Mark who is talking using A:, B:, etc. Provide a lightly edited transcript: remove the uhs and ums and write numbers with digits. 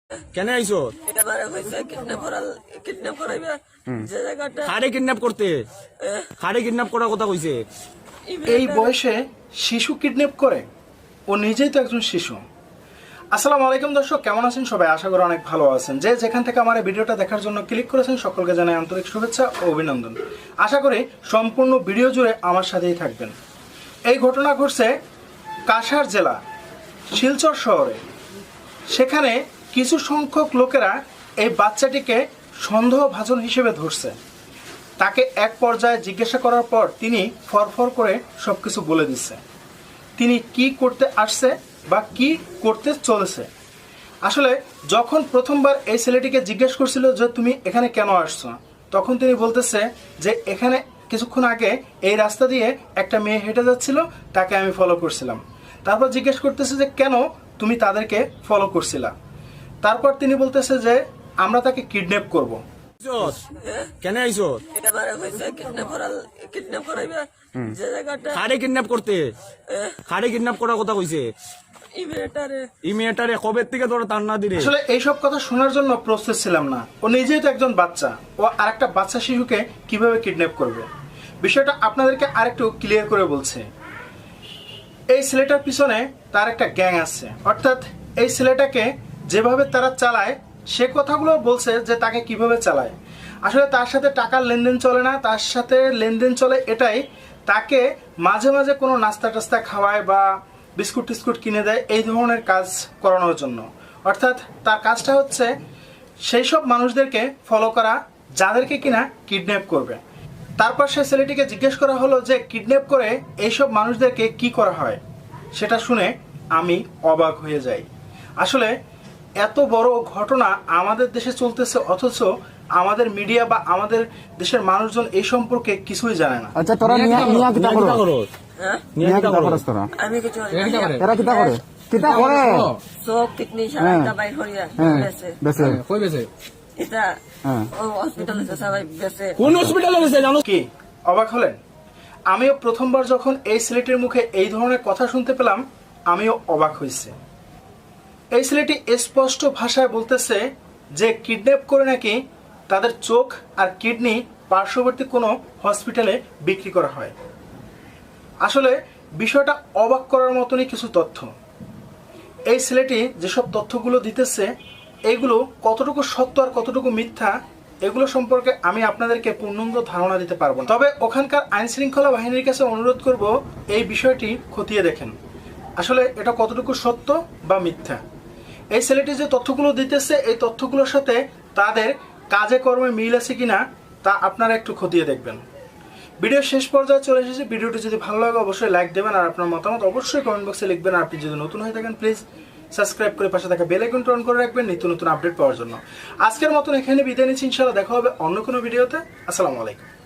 A: কেন আইছো?
B: এবারে হইছে কিডন্যাপ করাইবে যে জায়গাটা
A: কারে কিডন্যাপ করতে? কারে কিডন্যাপ করার কথা কইছে?
C: এই বয়সে শিশু কিডন্যাপ করে? ও নিজেই তো একজন শিশু। আসসালামু আলাইকুম দর্শক, কেমন আছেন সবাই? আশা করি অনেক ভালো আছেন। যে যেখান থেকে আমার এই ভিডিওটা দেখার জন্য ক্লিক করেছেন সকলকে জানাই আন্তরিক শুভেচ্ছা ও অভিনন্দন। আশা করি সম্পূর্ণ ভিডিও জুড়ে আমার সাথেই থাকবেন। এই ঘটনা ঘটছে কাছাড় জেলা শিলচর শহরে। সেখানে কিছু সংখ্যক লোকেরা এই বাচ্চাটিকে সন্দেহভাজন হিসেবে ধরছে। তাকে এক পর্যায়ে জিজ্ঞাসা করার পর তিনি ফরফর করে সবকিছু বলে দিচ্ছে তিনি কি করতে আসছে বা কি করতে চলেছে। আসলে যখন প্রথমবার এই ছেলেটিকে জিজ্ঞেস করছিল যে তুমি এখানে কেন আসছো, তখন তিনি বলতেছে যে এখানে কিছুক্ষণ আগে এই রাস্তা দিয়ে একটা মেয়ে হেঁটে যাচ্ছিল, তাকে আমি ফলো করছিলাম। তারপর জিজ্ঞেস করতেছে যে কেন তুমি তাদেরকে ফলো করছিলা। তারপর তিনি বলতেছে যে আমরা তাকে কিডন্যাপ করব।
A: কেন আইছো?
B: এবারে হইছে কিডন্যাপ করাইবে যে জায়গাটা
A: কারে কিডন্যাপ করতে? কারে কিডন্যাপ করার কথা কইছে? ই মেয়েটারে কবে থেকে তোরা টান্না দিলে?
C: আসলে এইসব কথা শোনার জন্য প্রস্তুত ছিলাম না। ও নিজেই তো একজন বাচ্চা, ও আরেকটা বাচ্চা শিশুকে কিভাবে কিডন্যাপ করবে? বিষয়টা আপনাদেরকে আরেকটু ক্লিয়ার করে বলছে। এই ছেলেটার পিছনে তার একটা গ্যাং আছে, অর্থাৎ এই ছেলেটাকে যেভাবে তারা চালায় সে কথাগুলো বলছে যে তাকে কিভাবে চালায়। আসলে তার সাথে টাকার লেনদেন চলে না, তার সাথে লেনদেন চলে এটাই, তাকে মাঝে মাঝে কোনো নাস্তা টাস্তা খাওয়ায় বা বিস্কুট টিস্কুট কিনে দেয়, এই ধরনের কাজ করানোর জন্য। অর্থাৎ তার কাজটা হচ্ছে সেই সব মানুষদেরকে ফলো করা যাদেরকে কিনা কিডন্যাপ করবে। তারপর সে ছেলেটিকে জিজ্ঞেস করা হলো যে কিডন্যাপ করে এইসব মানুষদেরকে কি করা হয়। সেটা শুনে আমি অবাক হয়ে যাই। আসলে এত বড় ঘটনা আমাদের দেশে চলতেছে, অথচ আমাদের মিডিয়া বা আমাদের দেশের মানুষজন এই সম্পর্কে কিছুই জানে না।
D: আচ্ছা তোরা নিয়া কিতা করো? নিয়া কিতা করস তোরা?
B: আমি কিছু
D: এরা কিতা করে? কিতা করে?
B: সব কিডনি সারাটা বাইর করিয়া বেছে
D: বেছে
A: কই বেছে?
B: এটা ও হসপিটালে সবাই বেছে।
A: কোন হসপিটালে বেছে জানো?
C: কি অবাক হলেন? আমিও প্রথমবার যখন এই ছেলেটির মুখে এই ধরনের কথা শুনতে পেলাম, আমিও অবাক হয়েছে। এই ছেলেটি স্পষ্ট ভাষায় বলতেছে যে কিডন্যাপ করে নাকি তাদের চোখ আর কিডনি পার্শ্ববর্তী কোনো হসপিটালে বিক্রি করা হয়। আসলে বিষয়টা অবাক করার মতনই কিছু তথ্য। এই ছেলেটি যেসব তথ্যগুলো দিতেছে এইগুলো কতটুকু সত্য আর কতটুকু মিথ্যা, এগুলো সম্পর্কে আমি আপনাদেরকে পূর্ণাঙ্গ ধারণা দিতে পারবো না। তবে ওখানকার আইন শৃঙ্খলা বাহিনীর কাছে অনুরোধ করব এই বিষয়টি খতিয়ে দেখেন আসলে এটা কতটুকু সত্য বা মিথ্যা। এই ছেলেটি যে তথ্যগুলো দিতেছে এই তথ্যগুলোর সাথে তাদের কাজে কর্মে মিল আছে কিনা তা আপনারা একটু খতিয়ে দেখবেন। ভিডিও শেষ পর্যায়ে চলে এসেছে। ভিডিওটি যদি ভালো লাগে অবশ্যই লাইক দেবেন আর আপনার মতামত অবশ্যই কমেন্ট বক্সে লিখবেন। আর আপনি যদি নতুন হয়ে থাকেন প্লিজ সাবস্ক্রাইব করে পাশে থাকা বেল আইকনটি অন করে রাখবেন নিত্য নতুন আপডেট পাওয়ার জন্য। আজকের মতন এখানে বিদায় নিচ্ছি, ইনশাআল্লাহ দেখা হবে অন্য কোনো ভিডিওতে। আসসালামু আলাইকুম।